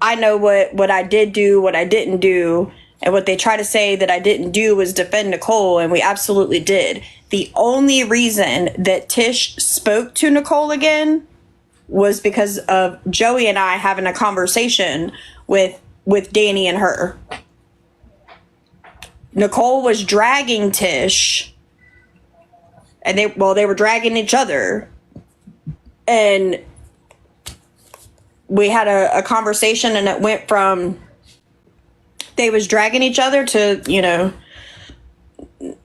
I know what I did do, what I didn't do, and what they try to say that I didn't do was defend Nicole, and we absolutely did. The only reason that Tish spoke to Nicole again was because of Joey and I having a conversation with Danny and her. Nicole was dragging Tish, and they were dragging each other, and we had a conversation, and it went from they was dragging each other to, you know,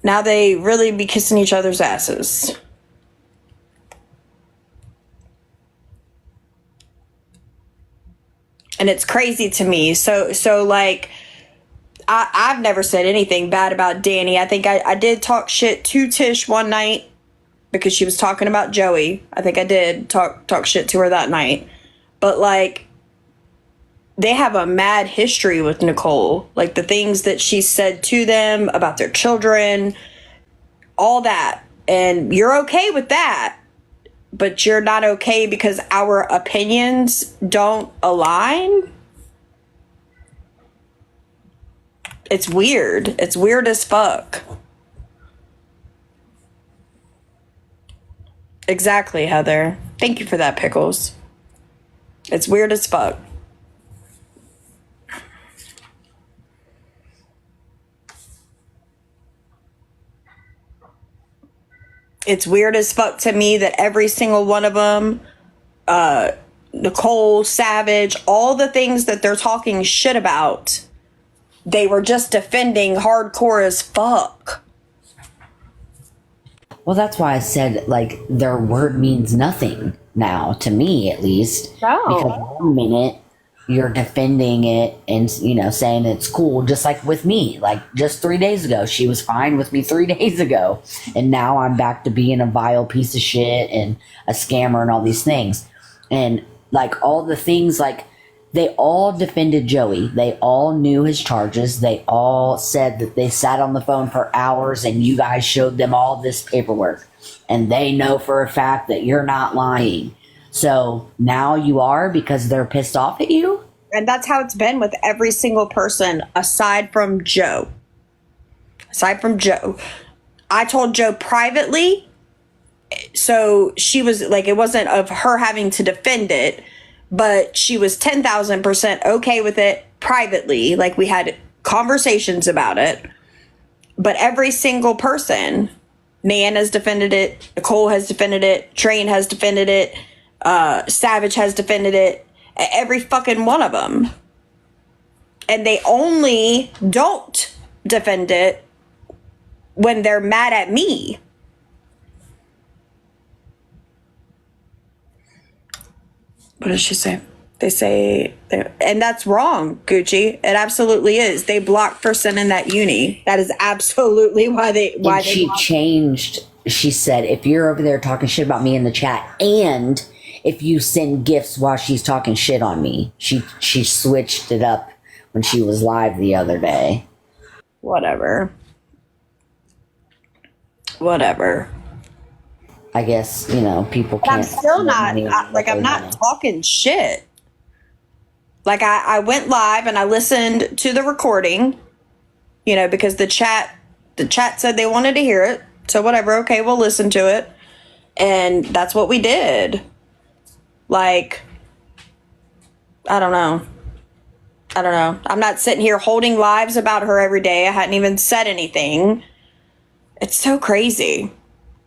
now they really be kissing each other's asses. And it's crazy to me. So like, I've never said anything bad about Danny. I think I did talk shit to Tish one night because she was talking about Joey. I think I did talk shit to her that night. But like, they have a mad history with Nicole. Like the things that she said to them about their children, all that. And you're okay with that, but you're not okay because our opinions don't align. It's weird. It's weird as fuck. Exactly, Heather. Thank you for that, Pickles. It's weird as fuck. It's weird as fuck to me that every single one of them, Nicole, Savage, all the things that they're talking shit about, they were just defending hardcore as fuck. Well, that's why I said, like, their word means nothing now, to me at least. No. Because one minute you're defending it and, you know, saying it's cool, just like with me. Like, just 3 days ago, she was fine with me 3 days ago. And now I'm back to being a vile piece of shit and a scammer and all these things. And, like, all the things, like, they all defended Joey. They all knew his charges. They all said that they sat on the phone for hours and you guys showed them all this paperwork. And they know for a fact that you're not lying. So now you are because they're pissed off at you? And that's how it's been with every single person aside from Joe. Aside from Joe. I told Joe privately, so she was like, it wasn't of her having to defend it, but she was 10,000% okay with it privately. Like, we had conversations about it. But every single person, Nan has defended it, Nicole has defended it, Train has defended it, Savage has defended it, every fucking one of them. And they only don't defend it when they're mad at me. What does she say? They say, and that's wrong, Gucci. It absolutely is. They blocked for sending that uni. That is absolutely why they changed. She said, if you're over there talking shit about me in the chat, and if you send gifts while she's talking shit on me, she switched it up when she was live the other day. Whatever. I guess, you know, people can't. I'm still not, I'm not talking shit. Like, I went live and I listened to the recording, you know, because the chat said they wanted to hear it. So whatever, okay, we'll listen to it. And that's what we did. Like, I don't know. I'm not sitting here holding lives about her every day. I hadn't even said anything. It's so crazy.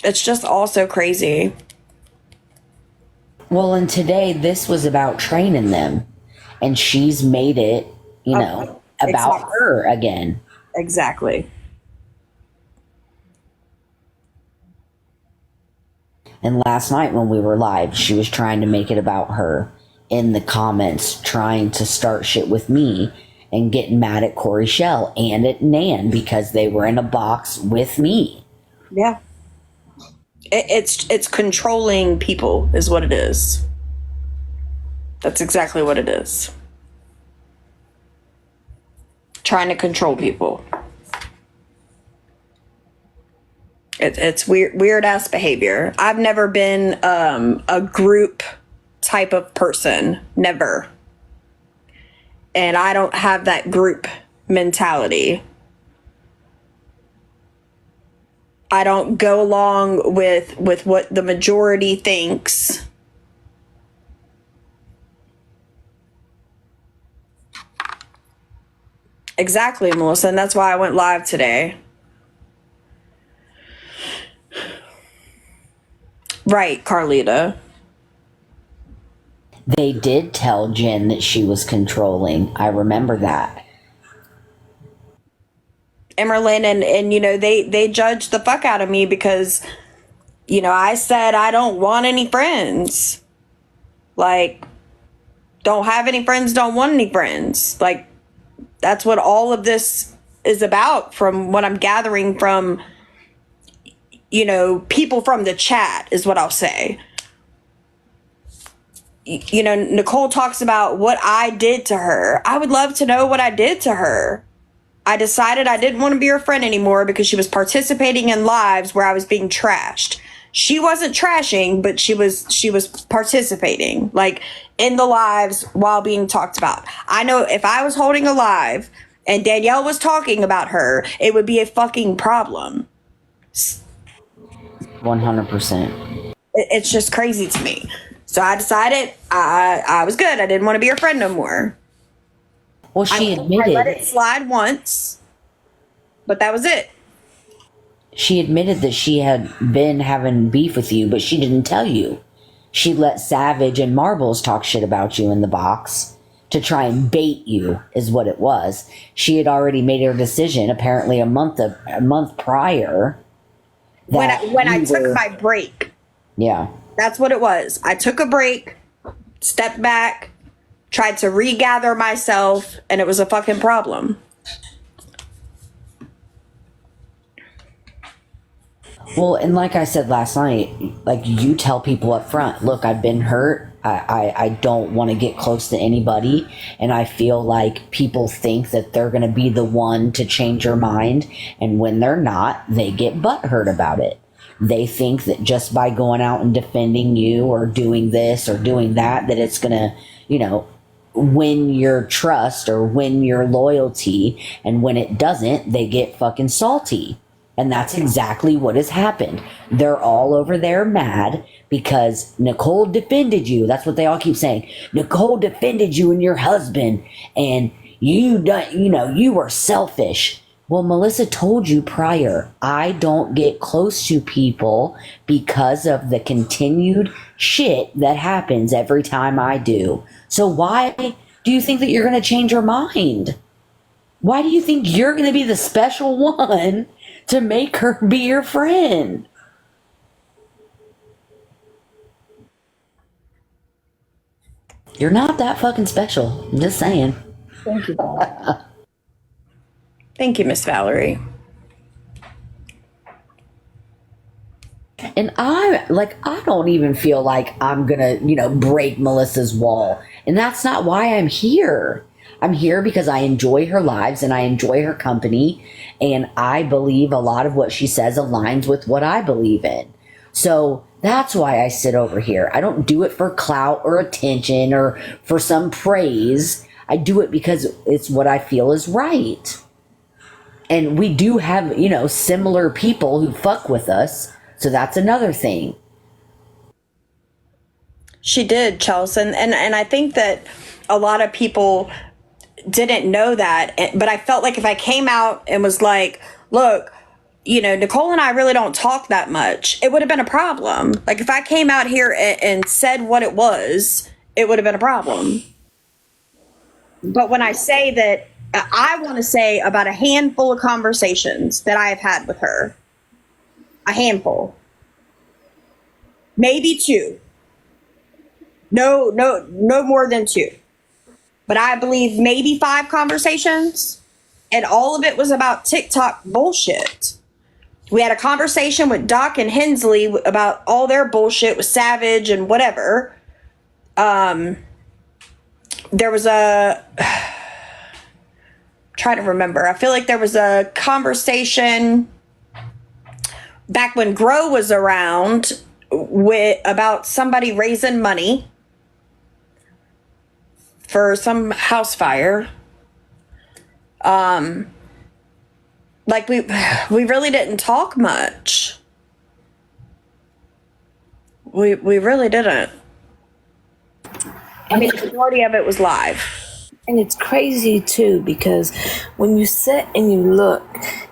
It's just all so crazy. Well, and today this was about training them. And she's made it, you know, about her again. Exactly. And last night when we were live, she was trying to make it about her in the comments, trying to start shit with me and getting mad at Corey Shell and at Nan because they were in a box with me. Yeah. It's controlling people is what it is. That's exactly what it is. Trying to control people. It's weird ass behavior. I've never been a group type of person. Never. and I don't have that group mentality. I don't go along with what the majority thinks. Exactly, Melissa, and that's why I went live today. Right, Carlita. They did tell Jen that she was controlling. I remember that. Emerlyn, and you know, they judged the fuck out of me because, you know, I said I don't want any friends. Like, don't have any friends, don't want any friends. Like, that's what all of this is about, from what I'm gathering from, you know, people from the chat, is what I'll say. You know, Nicole talks about what I did to her. I would love to know what I did to her. I decided I didn't want to be her friend anymore because she was participating in lives where I was being trashed. She wasn't trashing, but she was participating, like, in the lives while being talked about. I know if I was holding a live and Danielle was talking about her, it would be a fucking problem. 100%. It's just crazy to me. So I decided I was good. I didn't want to be her friend no more. Well, she admitted. I let it slide once, but that was it. She admitted that she had been having beef with you, but she didn't tell you. She let Savage and Marbles talk shit about you in the box to try and bait you, is what it was. She had already made her decision, apparently a month prior. When I took my break. Yeah. That's what it was. I took a break, stepped back, tried to regather myself, and it was a fucking problem. Well, and like I said last night, like, you tell people up front, look, I've been hurt. I don't want to get close to anybody. And I feel like people think that they're going to be the one to change your mind. And when they're not, they get butthurt about it. They think that just by going out and defending you or doing this or doing that, that it's going to, you know, win your trust or win your loyalty. And when it doesn't, they get fucking salty. And that's exactly what has happened. They're all over there mad because Nicole defended you. That's what they all keep saying. Nicole defended you and your husband, and you were selfish. Well, Melissa told you prior, I don't get close to people because of the continued shit that happens every time I do. So why do you think that you're going to change your mind? Why do you think you're going to be the special one to make her be your friend? You're not that fucking special. I'm just saying. Thank you. Thank you, Miss Valerie. And I don't even feel like I'm gonna, break Melissa's wall. And that's not why I'm here. I'm here because I enjoy her lives and I enjoy her company. And I believe a lot of what she says aligns with what I believe in. So that's why I sit over here. I don't do it for clout or attention or for some praise. I do it because it's what I feel is right. And we do have, similar people who fuck with us. So that's another thing. She did, Chelsea. And I think that a lot of people didn't know that. But I felt like if I came out and was like, look, Nicole and I really don't talk that much, it would have been a problem. Like, if I came out here and said what it was, it would have been a problem. But when I say that, I want to say about a handful of conversations that I have had with her. A handful. Maybe two. No more than two. But I believe maybe 5 conversations. And all of it was about TikTok bullshit. We had a conversation with Doc and Hensley about all their bullshit with Savage and whatever. There was try to remember. I feel like there was a conversation back when Grow was around about somebody raising money for some house fire. Like we really didn't talk much. We really didn't. I mean, the majority of it was live. And it's crazy too, because when you sit and you look,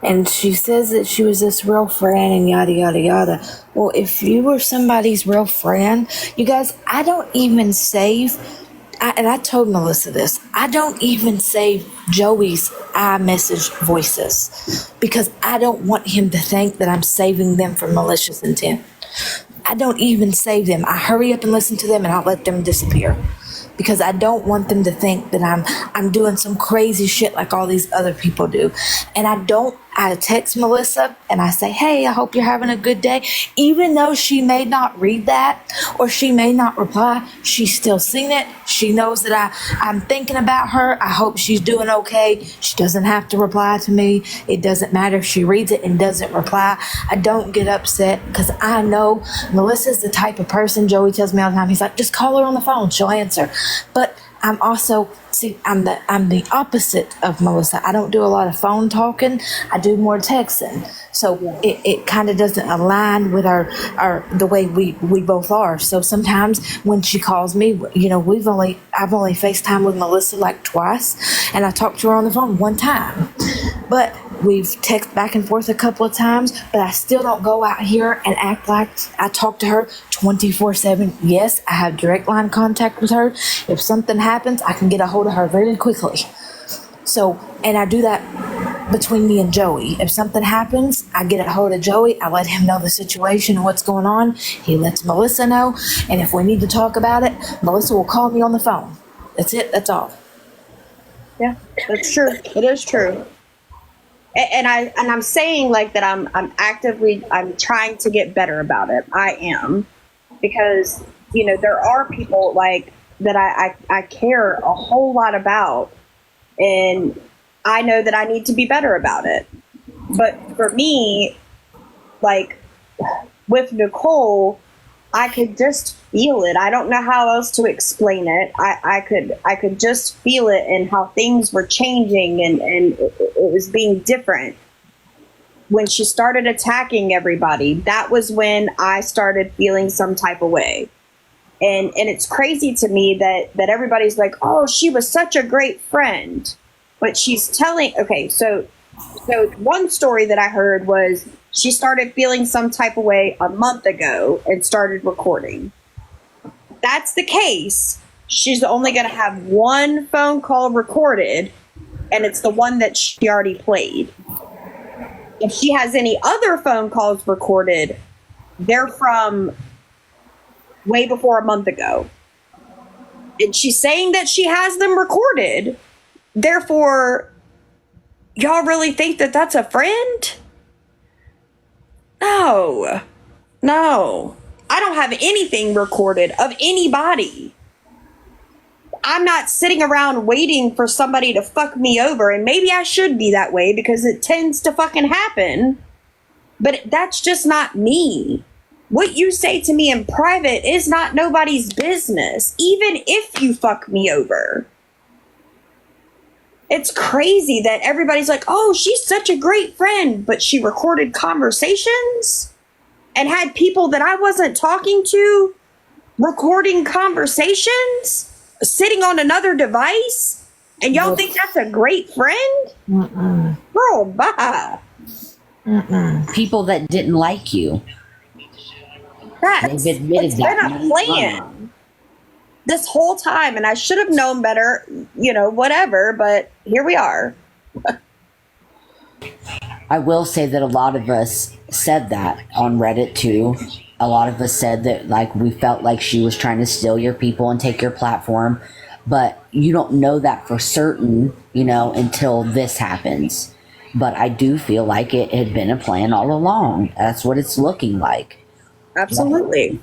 and she says that she was this real friend and yada yada yada. Well, if you were somebody's real friend, you guys, I don't even save. And I told Melissa this. I don't even save Joey's iMessage voices because I don't want him to think that I'm saving them for malicious intent. I don't even save them. I hurry up and listen to them, and I'll let them disappear because I don't want them to think that I'm doing some crazy shit like all these other people do. And I text Melissa and I say, hey, I hope you're having a good day. Even though she may not read that or she may not reply, she's still seen it. She knows that I'm thinking about her. I hope she's doing okay. She doesn't have to reply to me. It doesn't matter if she reads it and doesn't reply. I don't get upset because I know Melissa's the type of person, Joey tells me all the time, he's like, just call her on the phone. She'll answer. But I'm also, I'm the opposite of Melissa. I don't do a lot of phone talking. I do more texting. So it kind of doesn't align with the way we both are. So sometimes when she calls me, you know, I've only FaceTime with Melissa like twice, and I talked to her on the phone one time. But we've texted back and forth a couple of times, but I still don't go out here and act like I talk to her 24/7. Yes, I have direct line contact with her. If something happens, I can get a hold of her really quickly. So, and I do that between me and Joey. If something happens, I get a hold of Joey. I let him know the situation and what's going on. He lets Melissa know. And if we need to talk about it, Melissa will call me on the phone. That's it. That's all. Yeah, that's true. It is true. And I'm saying like that I'm trying to get better about it. I am, because, you know, there are people like that I care a whole lot about, and I know that I need to be better about it. But for me, like with Nicole, I could just feel it. I don't know how else to explain it. I could just feel it, and how things were changing, and it was being different. When she started attacking everybody, that was when I started feeling some type of way. And it's crazy to me that everybody's like, oh, she was such a great friend. But she's telling, okay, so one story that I heard was she started feeling some type of way a month ago and started recording. That's the case. She's only going to have one phone call recorded, and it's the one that she already played. If she has any other phone calls recorded, they're from way before a month ago. And she's saying that she has them recorded. Therefore, y'all really think that that's a friend? No. I don't have anything recorded of anybody. I'm not sitting around waiting for somebody to fuck me over, and maybe I should be that way because it tends to fucking happen. But that's just not me. What you say to me in private is not nobody's business, even if you fuck me over. It's crazy that everybody's like, oh, she's such a great friend, but she recorded conversations and had people that I wasn't talking to recording conversations, sitting on another device, and y'all think that's a great friend? Girl, bye. People that didn't like you. It's been a plan this whole time, and I should have known better, you know, whatever, but here we are. I will say that a lot of us said that on Reddit too. A lot of us said that, like, we felt like she was trying to steal your people and take your platform, but you don't know that for certain, you know, until this happens. But I do feel like it had been a plan all along. That's what it's looking like. Absolutely.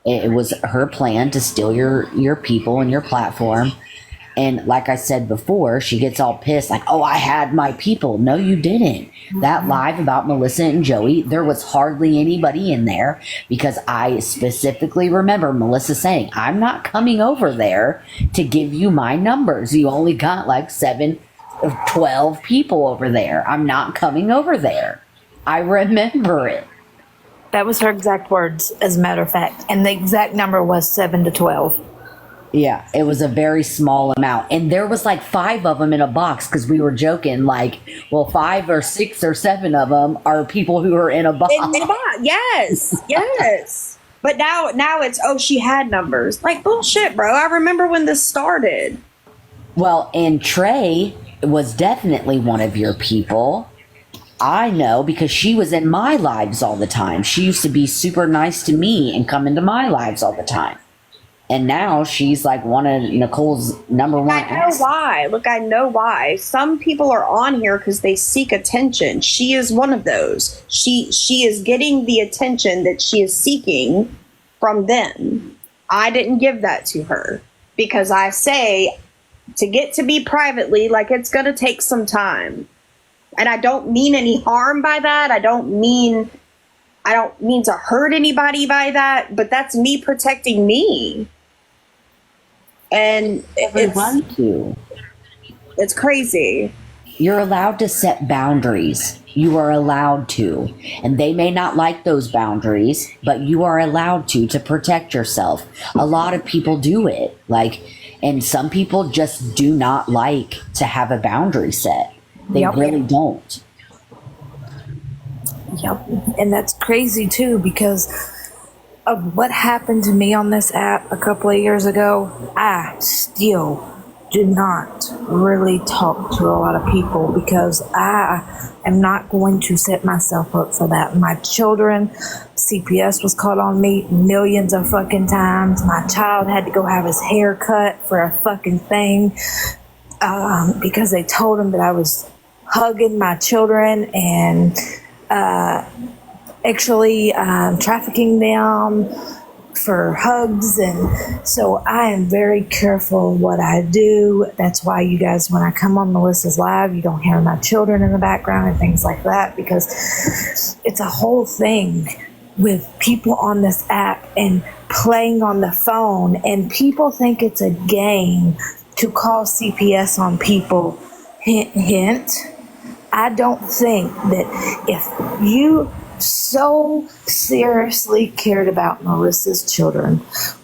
It was her plan to steal your people and your platform. And like I said before, she gets all pissed, like, oh, I had my people. No, you didn't. That live about Melissa and Joey, there was hardly anybody in there, because I specifically remember Melissa saying, I'm not coming over there to give you my numbers. You only got like 7 of 12 people over there. I'm not coming over there. I remember it. That was her exact words, as a matter of fact. And the exact number was 7 to 12. Yeah, it was a very small amount. And there was like 5 of them in a box, because we were joking, like, well, 5 or 6 or 7 of them are people who are in a box. In a box. Yes, yes. But now it's, oh, she had numbers. Like, bullshit, bro. I remember when this started. Well, and Trey was definitely one of your people. I know, because she was in my lives all the time. She used to be super nice to me and come into my lives all the time. And now she's like one of Nicole's number one. I know why. Look, I know why. Some people are on here because they seek attention. She is one of those. She is getting the attention that she is seeking from them. I didn't give that to her, because I say to get to be privately, like, it's going to take some time. And I don't mean any harm by that. I don't mean to hurt anybody by that, but that's me protecting me. And it's crazy. You're allowed to set boundaries. You are allowed to. And they may not like those boundaries, but you are allowed to protect yourself. A lot of people do it. Like, and some people just do not like to have a boundary set. They really don't. Yep. And that's crazy too, because of what happened to me on this app a couple of years ago. I still do not really talk to a lot of people, because I am not going to set myself up for that. My children, CPS was called on me millions of fucking times. My child had to go have his hair cut for a fucking thing, because they told him that I was hugging my children and actually trafficking them for hugs. And so I am very careful what I do. That's why, you guys, when I come on Melissa's live, you don't hear my children in the background and things like that, because it's a whole thing with people on this app and playing on the phone, and people think it's a game to call CPS on people. Hint, hint. I don't think that if you so seriously cared about Melissa's children,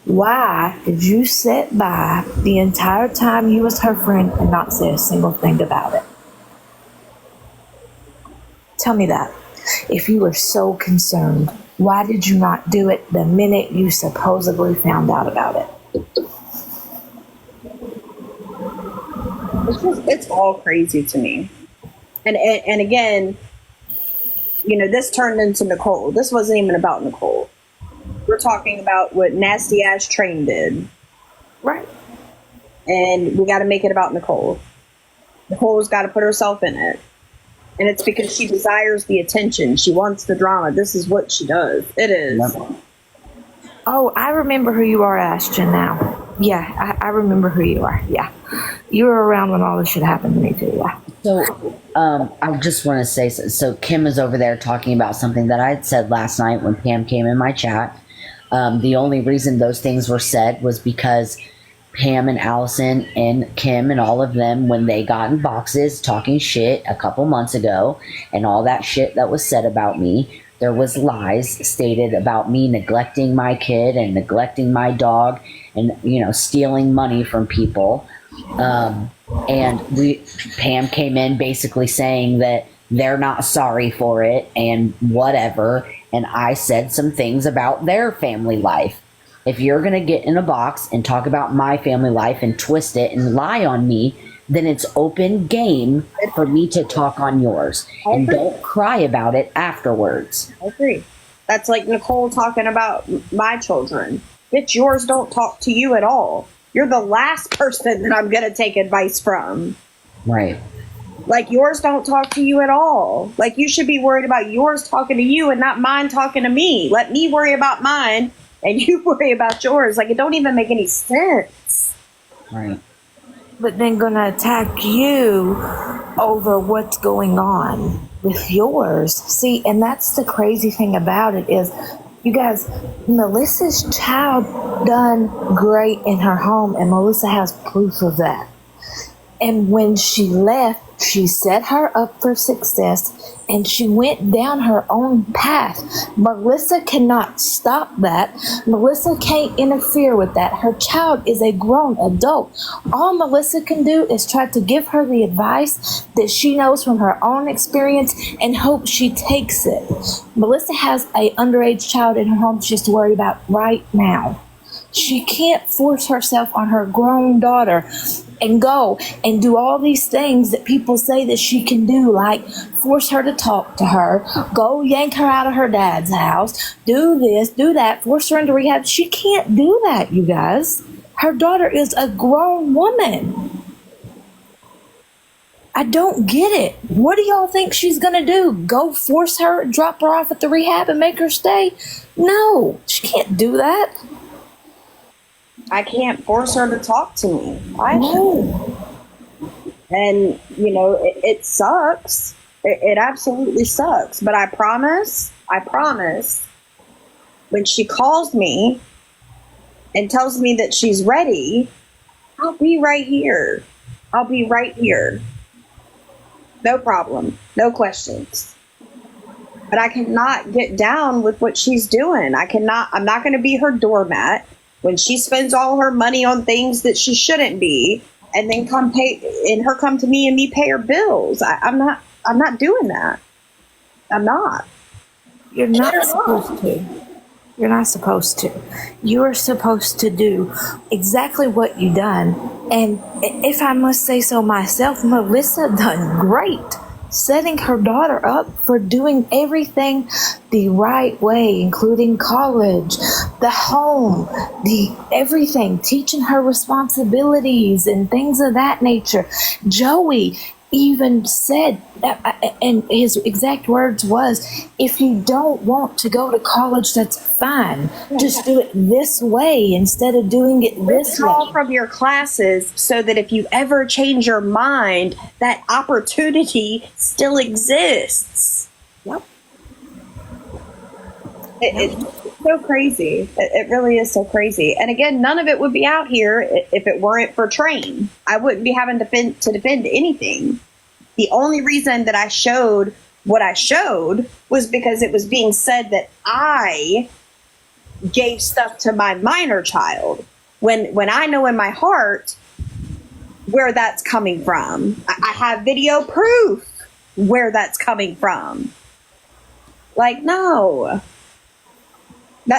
why did you sit by the entire time you was her friend and not say a single thing about it? Tell me that. If you were so concerned, why did you not do it the minute you supposedly found out about it? It's all crazy to me. And again, this turned into Nicole. This wasn't even about Nicole. We're talking about what nasty ass Train did. Right. And we got to make it about Nicole. Nicole's got to put herself in it. And it's because she desires the attention. She wants the drama. This is what she does. It is. Oh, I remember who you are, Ashton, now. Yeah, I remember who you are. Yeah. You were around when all this shit happened to me, too. Yeah. So, I just want to say, so Kim is over there talking about something that I had said last night when Pam came in my chat. The only reason those things were said was because Pam and Allison and Kim and all of them, when they got in boxes talking shit a couple months ago, and all that shit that was said about me, there was lies stated about me neglecting my kid and neglecting my dog and, stealing money from people. And Pam came in basically saying that they're not sorry for it and whatever. And I said some things about their family life. If you're going to get in a box and talk about my family life and twist it and lie on me, then it's open game for me to talk on yours. And don't cry about it afterwards. I agree. That's like Nicole talking about my children. Bitch, yours don't talk to you at all. You're the last person that I'm going to take advice from. Right. Like, yours don't talk to you at all. Like, you should be worried about yours talking to you and not mine talking to me. Let me worry about mine and you worry about yours. Like, it don't even make any sense. Right. but then gonna attack you over what's going on with yours. See, and that's the crazy thing about it is, you guys, Melissa's child done great in her home, and Melissa has proof of that. And when she left, she set her up for success, and she went down her own path. Melissa cannot stop that. Melissa can't interfere with that. Her child is a grown adult. All Melissa can do is try to give her the advice that she knows from her own experience and hope she takes it. Melissa has an underage child in her home she's to worry about right now. She can't force herself on her grown daughter and go and do all these things that people say that she can do, like force her to talk to her, go yank her out of her dad's house, do this, do that, force her into rehab. She can't do that, you guys. Her daughter is a grown woman. I don't get it. What do y'all think she's gonna do? Go force her, drop her off at the rehab and make her stay? No, she can't do that. I can't force her to talk to me. No. And, you know, it sucks. It absolutely sucks. But I promise, when she calls me and tells me that she's ready, I'll be right here. I'll be right here. No problem. No questions. But I cannot get down with what she's doing. I'm not going to be her doormat when she spends all her money on things that she shouldn't be, and then come to me and me pay her bills. I'm not doing that. I'm not. You're not supposed to. You're not supposed to. You are supposed to do exactly what you done. And if I must say so myself, Melissa done great, setting her daughter up for doing everything the right way, including college, the home, the everything, teaching her responsibilities and things of that nature. Joey even said, and his exact words was, if you don't want to go to college, that's fine. Just do it this way instead of doing it this way. Withdraw from your classes so that if you ever change your mind, that opportunity still exists. Yep. It's so crazy. It really is so crazy. And again, none of it would be out here if it weren't for Train. I wouldn't be having to defend anything. The only reason that I showed what I showed was because it was being said that I gave stuff to my minor child. When I know in my heart where that's coming from. I have video proof where that's coming from. Like, no.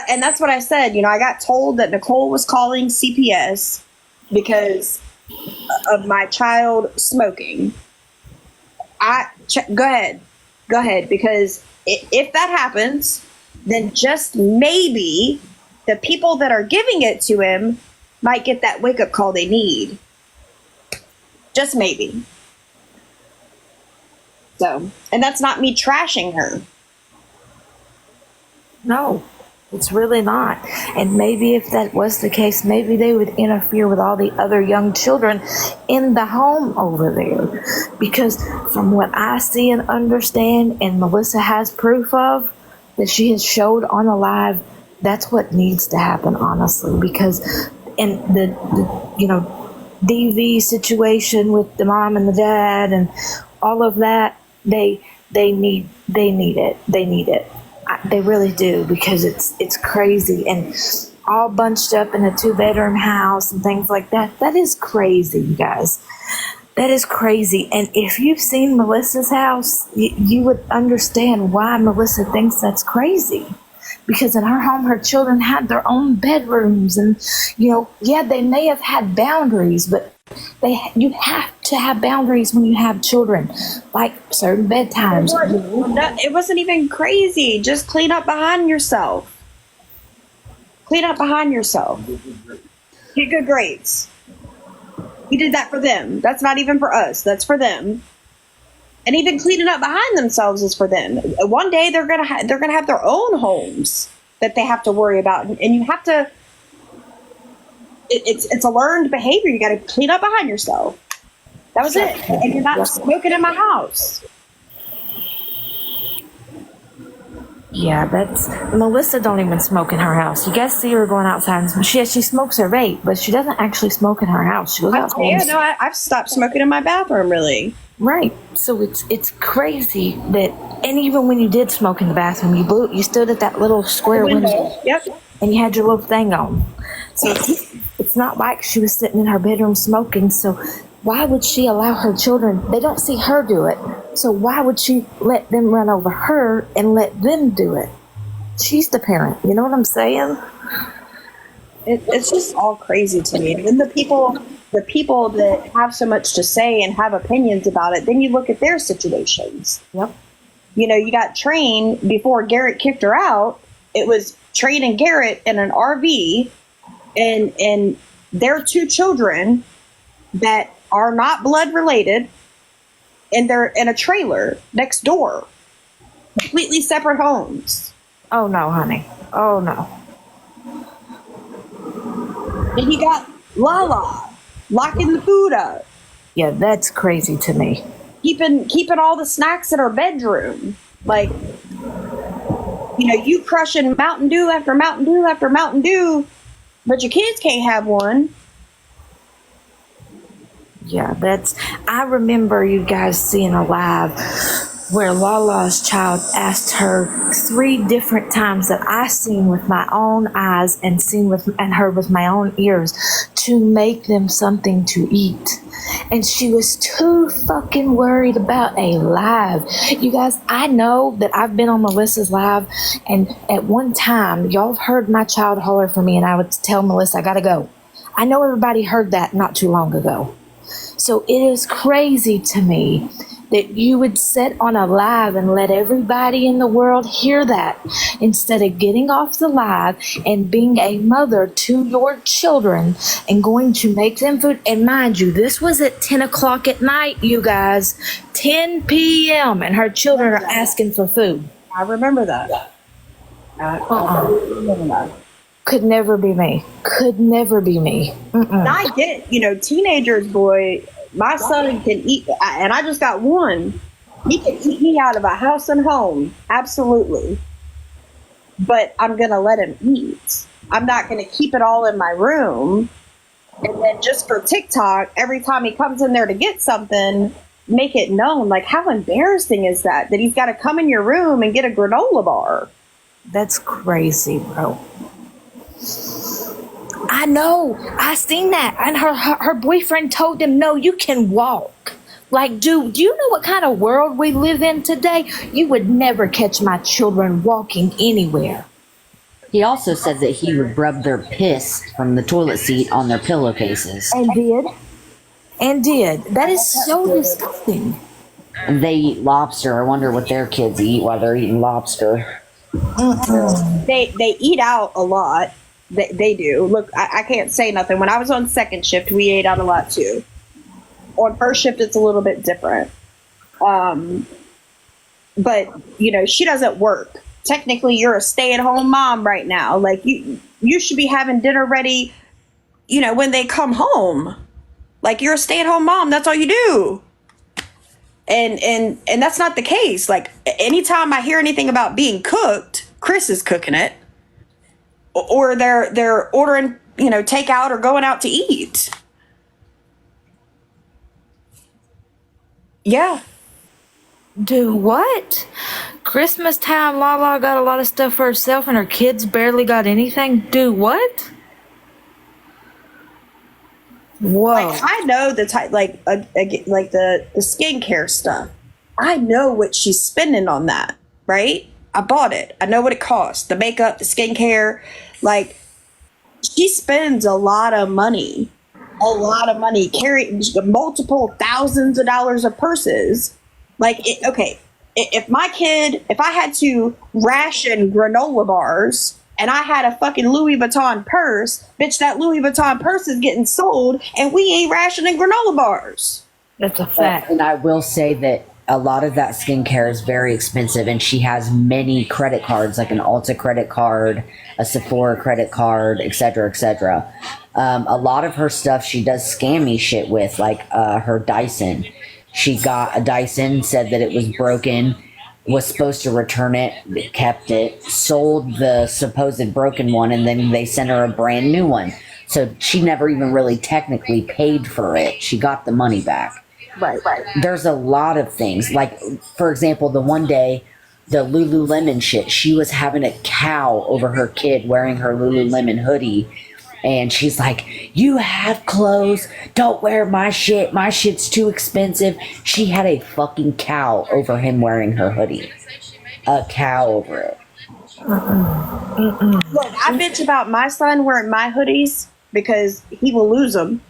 And that's what I said. You know, I got told that Nicole was calling CPS because of my child smoking. Go ahead, because if that happens, then just maybe the people that are giving it to him might get that wake-up call they need. Just maybe. So, and that's not me trashing her. No, it's really not. And maybe if that was the case, maybe they would interfere with all the other young children in the home over there. Because from what I see and understand, and Melissa has proof of, that she has showed on the live, that's what needs to happen, honestly. Because in the DV situation with the mom and the dad and all of that, they need it. They need it. They really do, because it's crazy and all bunched up in a 2-bedroom house and things like that. That is crazy, you guys. That is crazy. And if you've seen Melissa's house, you would understand why Melissa thinks that's crazy. Because in her home, her children had their own bedrooms, and they may have had boundaries, but you have to have boundaries when you have children, like certain bedtimes. It wasn't even crazy. Just clean up behind yourself. Clean up behind yourself. Get good grades. He did that for them. That's not even for us. That's for them. And even cleaning up behind themselves is for them. One day they're gonna have their own homes that they have to worry about, and you have to. It's a learned behavior. You got to clean up behind yourself. That was it. And you're not smoking in my house. Yeah, that's Melissa. Don't even smoke in her house. You guys see her going outside and smoke. She smokes her vape, but she doesn't actually smoke in her house. She goes outside. Yeah, no, I've stopped smoking in my bathroom. Really. Right. So it's crazy that, and even when you did smoke in the bathroom, you stood at that little square window. Yep. And you had your little thing on. So it's not like she was sitting in her bedroom smoking. So why would she allow her children? They don't see her do it. So why would she let them run over her and let them do it? She's the parent. You know what I'm saying? It's just all crazy to me. And then the people that have so much to say and have opinions about it, then you look at their situations. Yep. You know, you got Train before Garrett kicked her out. It was Train and Garrett in an RV, and their two children that are not blood related, and they're in a trailer next door, completely separate homes. Oh no, honey. Oh no. And you got Lala locking the food up. Yeah, that's crazy to me. Keeping all the snacks in her bedroom. Like, you know, you crushing Mountain Dew after Mountain Dew after Mountain Dew, but your kids can't have one. Yeah, I remember you guys seeing a live where Lala's child asked her 3 different times that I seen with my own eyes and heard with my own ears to make them something to eat. And she was too fucking worried about a live. You guys, I know that I've been on Melissa's live, and at one time, y'all have heard my child holler for me, and I would tell Melissa, I gotta go. I know everybody heard that not too long ago. So it is crazy to me that you would sit on a live and let everybody in the world hear that instead of getting off the live and being a mother to your children and going to make them food. And mind you, this was at 10 o'clock at night, you guys, 10 p.m. and her children are asking for food. I remember that. Could never be me. Could never be me. And I get, you know, teenagers, boy, my son can eat, and I just got one. He can eat me out of a house and home. Absolutely. But I'm going to let him eat. I'm not going to keep it all in my room. And then just for TikTok, every time he comes in there to get something, make it known. Like, how embarrassing is that he's got to come in your room and get a granola bar? That's crazy, bro. I know. I seen that. And her boyfriend told them, no, you can walk. Like, dude, do you know what kind of world we live in today? You would never catch my children walking anywhere. He also said that he would rub their piss from the toilet seat on their pillowcases. And did. And did. That is so disgusting. And they eat lobster. I wonder what their kids eat while they're eating lobster. They eat out a lot. They do. Look, I can't say nothing. When I was on second shift, we ate out a lot too. On first shift, it's a little bit different. But, you know, she doesn't work. Technically, you're a stay-at-home mom right now. Like, you should be having dinner ready, you know, when they come home. Like, you're a stay-at-home mom. That's all you do. And that's not the case. Like, anytime I hear anything about being cooked, Chris is cooking it. Or they're ordering, you know, takeout or going out to eat. Yeah. Do what? Christmas time, Lala got a lot of stuff for herself and her kids barely got anything? Do what? Whoa. Like, I know the type, like the skincare stuff. I know what she's spending on that, right? I bought it. I know what it costs. The makeup, the skincare. Like, she spends a lot of money. Carrying multiple thousands of dollars of purses. Like, okay, if I had to ration granola bars and I had a fucking Louis Vuitton purse, bitch, that Louis Vuitton purse is getting sold and we ain't rationing granola bars. That's a fact. And I will say that a lot of that skincare is very expensive, and she has many credit cards, like an Ulta credit card, a Sephora credit card, etc., etc. A lot of her stuff she does scammy shit with, like her Dyson. She got a Dyson, said that it was broken, was supposed to return it, kept it, sold the supposed broken one, and then they sent her a brand new one. So she never even really technically paid for it. She got the money back. Right. There's a lot of things. Like, for example, the one day, the Lululemon shit, she was having a cow over her kid wearing her Lululemon hoodie. And she's like, you have clothes. Don't wear my shit. My shit's too expensive. She had a fucking cow over him wearing her hoodie. A cow over it. Look, I bitch about my son wearing my hoodies because he will lose them.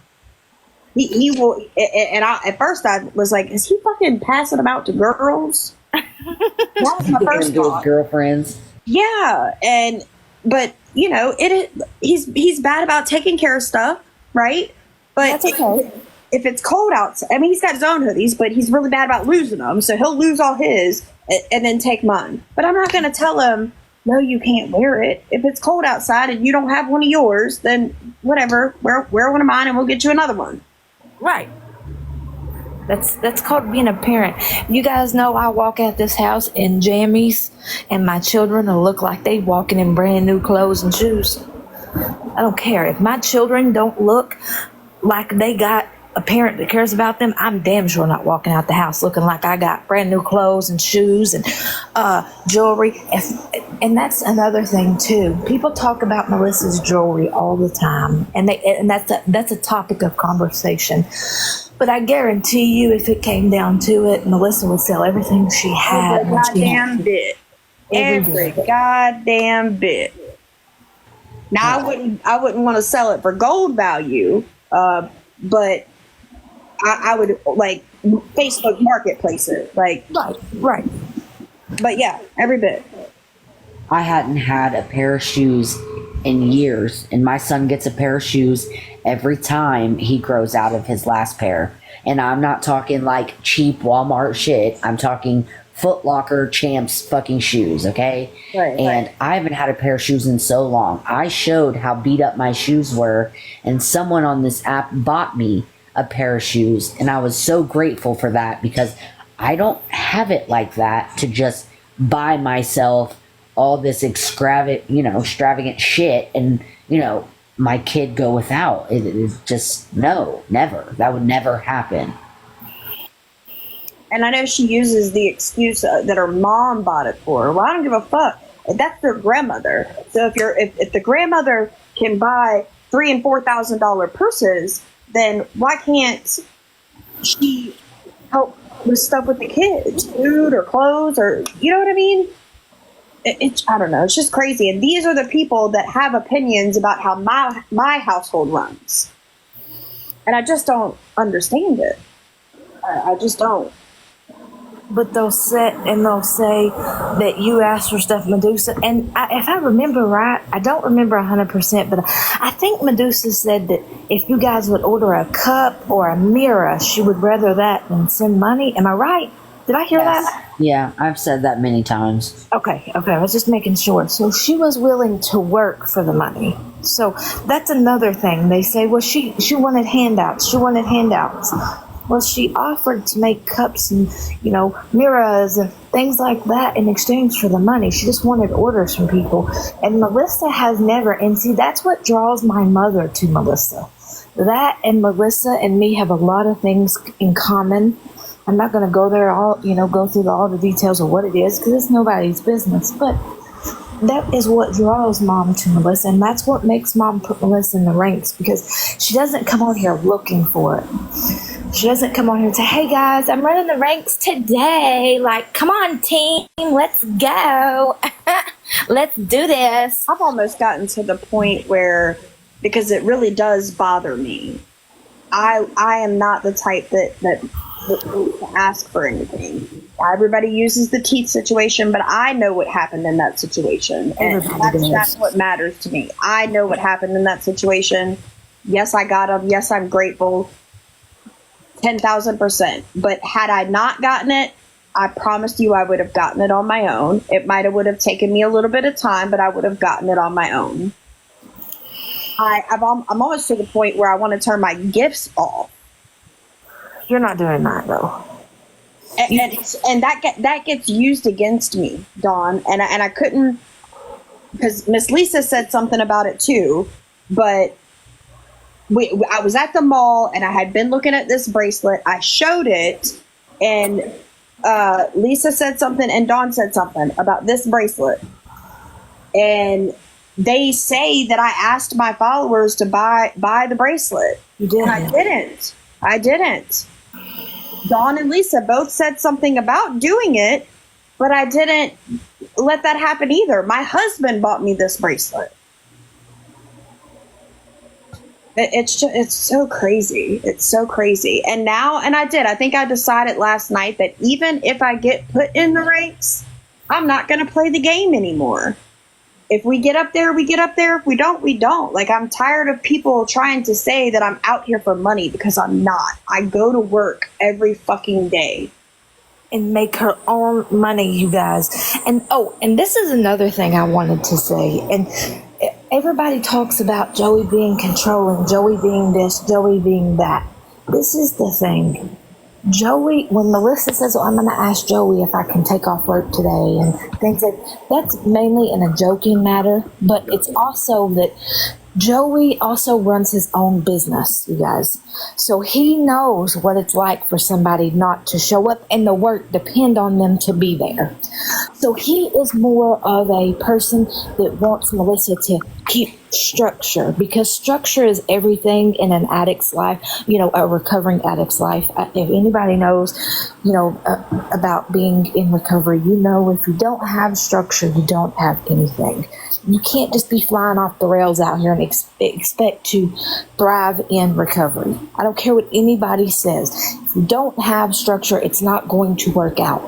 He will, and at first I was like, is he fucking passing them out to girls? That was my first thought. Girlfriends. Yeah, but you know, he's bad about taking care of stuff, right? But That's okay. If it's cold outside, I mean, he's got his own hoodies, but he's really bad about losing them. So he'll lose all his and then take mine. But I'm not going to tell him, no, you can't wear it. If it's cold outside and you don't have one of yours, then whatever, wear one of mine and we'll get you another one. Right. That's called being a parent. You guys know I walk out this house in jammies, and my children will look like they walking in brand new clothes and shoes. I don't care. If my children don't look like they got a parent that cares about them, I'm damn sure not walking out the house looking like I got brand new clothes and shoes and jewelry. And that's another thing too. People talk about Melissa's jewelry all the time, and that's a topic of conversation. But I guarantee you, if it came down to it, Melissa would sell everything she had. Every goddamn bit. Every goddamn bit. Now I wouldn't want to sell it for gold value, but I would like Facebook Marketplace it, like Right. But yeah, every bit. I hadn't had a pair of shoes in years, and my son gets a pair of shoes every time he grows out of his last pair. And I'm not talking like cheap Walmart shit. I'm talking Foot Locker Champs fucking shoes, okay? And I haven't had a pair of shoes in so long. I showed how beat up my shoes were, and someone on this app bought me a pair of shoes, and I was so grateful for that because I don't have it like that to just buy myself all this extravagant shit and, my kid go without. It is just, no, never. That would never happen. And I know she uses the excuse that her mom bought it for her. Well, I don't give a fuck. That's their grandmother. So if the grandmother can buy $3,000 and $4,000 purses, then why can't she help with stuff with the kids, food or clothes, or you know what I mean? I don't know. It's just crazy. And these are the people that have opinions about how my household runs. And I just don't understand it. I just don't. But they'll sit and they'll say that you asked for stuff, Medusa. And if I remember right, I don't remember 100%, but I think Medusa said that if you guys would order a cup or a mirror, she would rather that than send money. Am I right? Did I hear that? Yeah, I've said that many times. Okay. I was just making sure. So she was willing to work for the money. So that's another thing. They say, well, she wanted handouts. Well, she offered to make cups and, mirrors and things like that in exchange for the money. She just wanted orders from people. And Melissa has never, and see, that's what draws my mother to Melissa. That and Melissa and me have a lot of things in common. I'm not going to go there go through all the details of what it is because it's nobody's business. But that is what draws Mom to Melissa, and that's what makes Mom put Melissa in the ranks because she doesn't come on here looking for it. She doesn't come on here and say, hey guys, I'm running the ranks today. Like, come on team, let's go. Let's do this. I've almost gotten to the point where, because it really does bother me, I am not the type that to ask for anything. Everybody uses the teeth situation, but I know what happened in that situation. And that's what matters to me. I know what happened in that situation. Yes, I got them. Yes, I'm grateful. 10,000%. But had I not gotten it, I promised you I would have gotten it on my own. It would have taken me a little bit of time, but I would have gotten it on my own. I'm almost to the point where I want to turn my gifts off. You're not doing that though. And that gets used against me, Dawn. And I couldn't, because Miss Lisa said something about it too. But I was at the mall and I had been looking at this bracelet. I showed it, and Lisa said something and Dawn said something about this bracelet. And they say that I asked my followers to buy the bracelet. You did. And I didn't. Dawn and Lisa both said something about doing it, but I didn't let that happen either. My husband bought me this bracelet. It's so crazy. It's so crazy. And I think I decided last night that even if I get put in the ranks, I'm not going to play the game anymore. If we get up there, we get up there. If we don't, we don't. Like, I'm tired of people trying to say that I'm out here for money, because I'm not. I go to work every fucking day. And make her own money, you guys. And this is another thing I wanted to say. And everybody talks about Joey being controlling, Joey being this, Joey being that. This is the thing. Joey, when Melissa says, I'm going to ask Joey if I can take off work today, and things that's mainly in a joking matter, but it's also that Joey also runs his own business, you guys. So he knows what it's like for somebody not to show up, and the work depend on them to be there. So he is more of a person that wants Melissa to keep structure, because structure is everything in an addict's life, a recovering addict's life. If anybody knows, about being in recovery, if you don't have structure, you don't have anything. You can't just be flying off the rails out here and expect to thrive in recovery. I don't care what anybody says. If you don't have structure, it's not going to work out.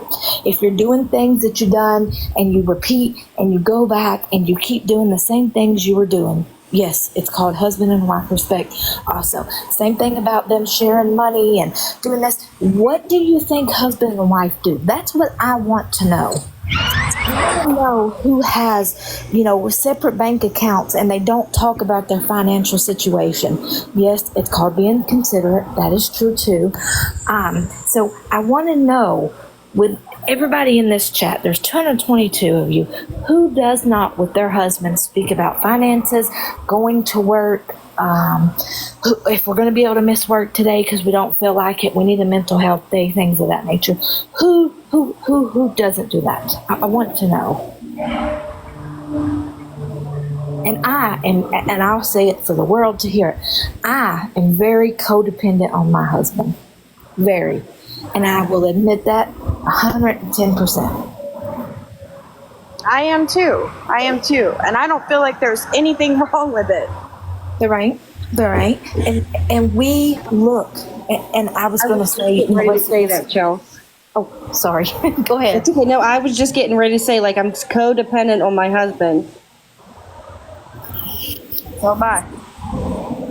If you're doing things that you've done and you repeat and you go back and you keep doing the same things you were doing, yes, it's called husband and wife respect also. Same thing about them sharing money and doing this. What do you think husband and wife do? That's what I want to know. I want to know who has, separate bank accounts and they don't talk about their financial situation. Yes, it's called being considerate. That is true too. So I want to know, with everybody in this chat, there's 222 of you, who does not with their husbands speak about finances, going to work, if we're going to be able to miss work today because we don't feel like it, we need a mental health day, things of that nature. Who doesn't do that? I want to know. And I'll say it for the world to hear it. I am very codependent on my husband. Very. And I will admit that 110%. I am too. And I don't feel like there's anything wrong with it. They're right. And we look, and I was going to say... ready to say that, Chels. Oh, sorry. Go ahead. It's okay. No, I was just getting ready to say, like, I'm codependent on my husband. So bye.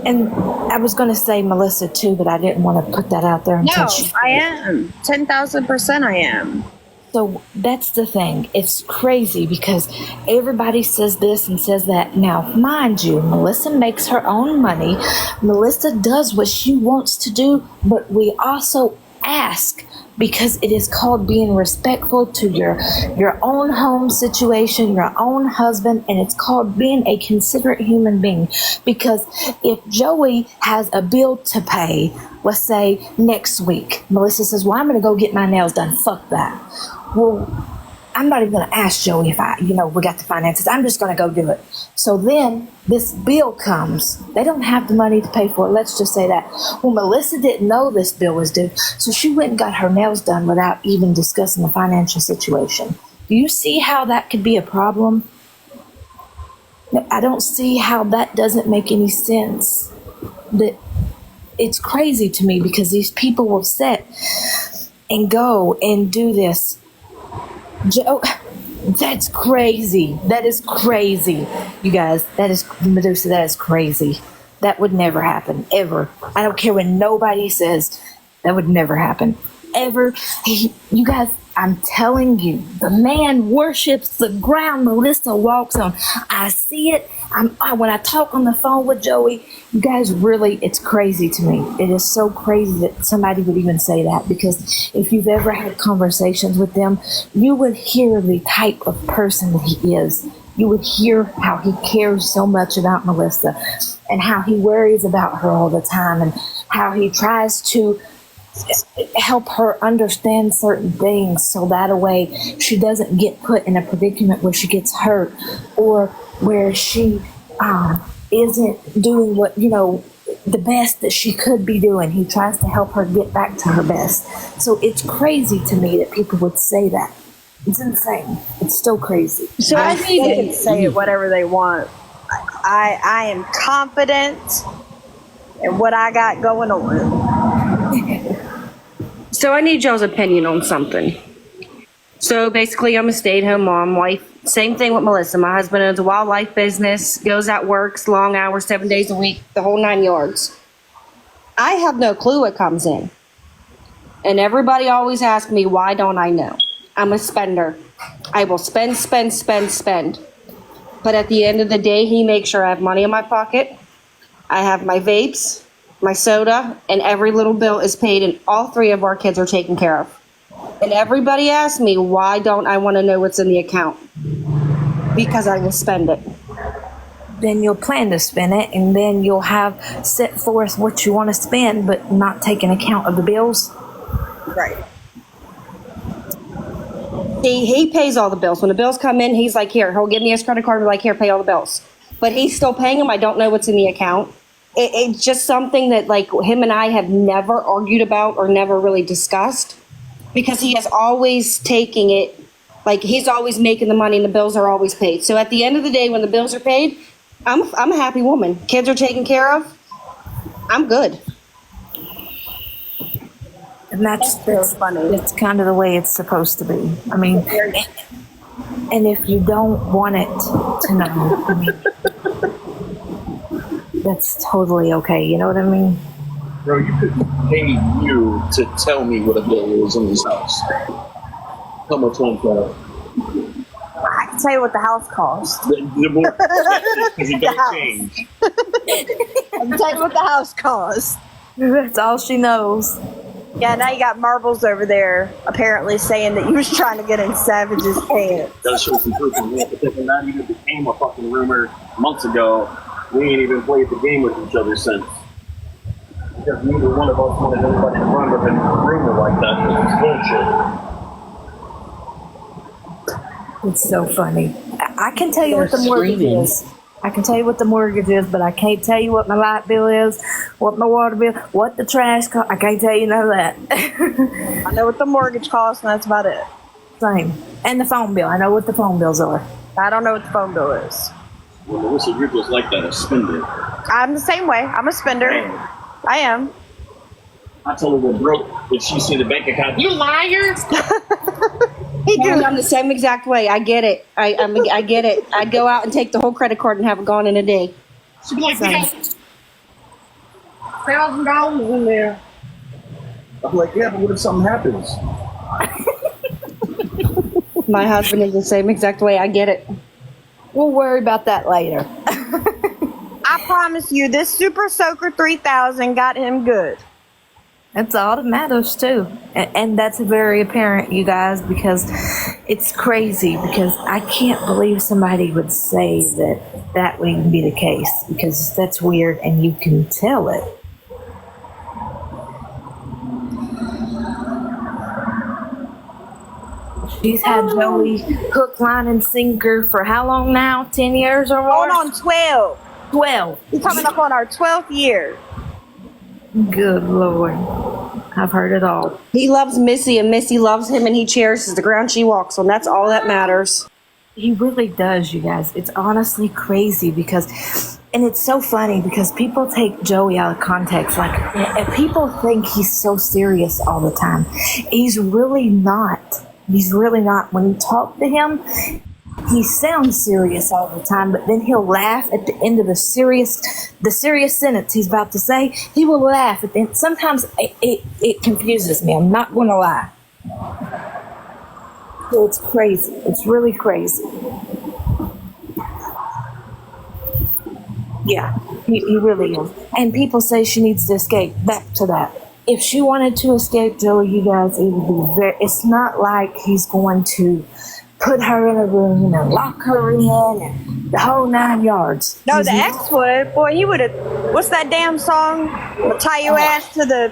And I was going to say Melissa too, but I didn't want to put that out there. No, I am. 10,000% I am. So that's the thing. It's crazy because everybody says this and says that. Now, mind you, Melissa makes her own money. Melissa does what she wants to do, but we also ask, because it is called being respectful to your own home situation, your own husband, and it's called being a considerate human being. Because if Joey has a bill to pay, let's say next week, Melissa says, well, I'm going to go get my nails done. Fuck that. Well, I'm not even going to ask Joey if we got the finances. I'm just going to go do it. So then this bill comes. They don't have the money to pay for it. Let's just say that. Well, Melissa didn't know this bill was due, so she went and got her nails done without even discussing the financial situation. Do you see how that could be a problem? I don't see how that doesn't make any sense. That it's crazy to me, because these people will sit and go and do this. Joe, that's crazy. That is crazy. You guys, that is, Medusa, that is crazy. That would never happen, ever. I don't care what nobody says. That would never happen, ever. You guys, I'm telling you, the man worships the ground Melissa walks on. I see it. When I talk on the phone with Joey, you guys really, it's crazy to me. It is so crazy that somebody would even say that, because if you've ever had conversations with them, you would hear the type of person that he is. You would hear how he cares so much about Melissa and how he worries about her all the time and how he tries to help her understand certain things so that a way she doesn't get put in a predicament where she gets hurt or where she isn't doing what, the best that she could be doing. He tries to help her get back to her best. So it's crazy to me that people would say that. It's insane. It's still crazy. So I I think need they can say it whatever they want. I am confident in what I got going on. So I need y'all's opinion on something. So basically, I'm a stay-at-home mom, wife. Same thing with Melissa. My husband owns a wildlife business, goes out, works long hours, 7 days a week, the whole 9 yards. I have no clue what comes in. And everybody always asks me, why don't I know? I'm a spender. I will spend. But at the end of the day, he makes sure I have money in my pocket. I have my vapes, my soda, and every little bill is paid, and all 3 of our kids are taken care of. And everybody asks me, why don't I want to know what's in the account? Because I will spend it. Then you'll plan to spend it, and then you'll have set forth what you want to spend, but not take an account of the bills. Right. He pays all the bills. When the bills come in, he's like, here, he'll give me his credit card and be like, here, pay all the bills. But he's still paying them. I don't know what's in the account. It's just something that, like, him and I have never argued about or never really discussed, because he is always taking it, like, he's always making the money and the bills are always paid. So at the end of the day, when the bills are paid, I'm a happy woman. Kids are taken care of. I'm good. And that's funny. It's kind of the way it's supposed to be. I mean, and if you don't want it to know, I mean, that's totally okay. You know what I mean? Bro, you could pay you to tell me what a bill is in this house. How much one for? I can tell you what the house costs. Because you don't change. I can tell you what the house costs. That's all she knows. Yeah, now you got Marbles over there apparently saying that you was trying to get in Savage's pants. Gotta show some proof on that, because that even became a fucking rumor months ago. We ain't even played the game with each other since. Because neither one of us wanted anybody to run with a rumor like that. It was bullshit. It's so funny. I can tell you what the mortgage is. I can tell you what the mortgage is, but I can't tell you what my light bill is, what my water bill, what the trash costs. I can't tell you none of that. I know what the mortgage costs, and that's about it. Same. And the phone bill. I know what the phone bills are. I don't know what the phone bill is. Well, Melissa, you're just like that, a spender. I'm the same way. I'm a spender. Man. I am. I told her we're broke, but she see the bank account. You liar! I'm the same exact way. I get it. I get it. I'd go out and take the whole credit card and have it gone in a day. She'd be like, we got $1,000 in there. I'm like, yeah, but what if something happens? My husband is the same exact way. I get it. We'll worry about that later. I promise you, this Super Soaker 3000 got him good. That's all that matters, too. And that's very apparent, you guys, because it's crazy, because I can't believe somebody would say that that would even be the case, because that's weird and you can tell it. She's had Joey hook, line, and sinker for how long now? 10 years or more? Going on 12. 12. We're coming up on our 12th year. Good Lord. I've heard it all. He loves Missy, and Missy loves him, and he cherishes the ground she walks on. That's all that matters. He really does, you guys. It's honestly crazy because, and it's so funny because people take Joey out of context. Like, and people think he's so serious all the time. He's really not. He's really not. When you talk to him, he sounds serious all the time, but then he'll laugh at the end of the serious sentence he's about to say. He will laugh at the end. Sometimes it confuses me. I'm not going to lie. It's crazy. It's really crazy. Yeah, he really is. And people say she needs to escape. Back to that. If she wanted to escape, Joey, you guys, it would be very. It's not like he's going to put her in a room and lock her in and the whole 9 yards. No, He's the not- ex would. Boy, he would have. What's that damn song? I'll tie your ass to the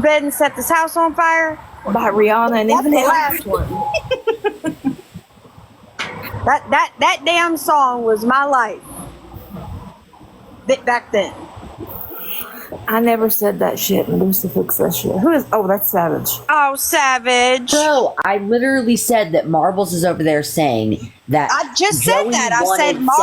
bed and set this house on fire. by Rihanna and That's the Eminem. last one. that damn song was my life. Back then. I never said that shit, and Lucy fixed that shit. Who is? Oh, that's Savage. Oh, Savage. Bro, I literally said that Marbles is over there saying that I just said Joey that. I wanted said Mar-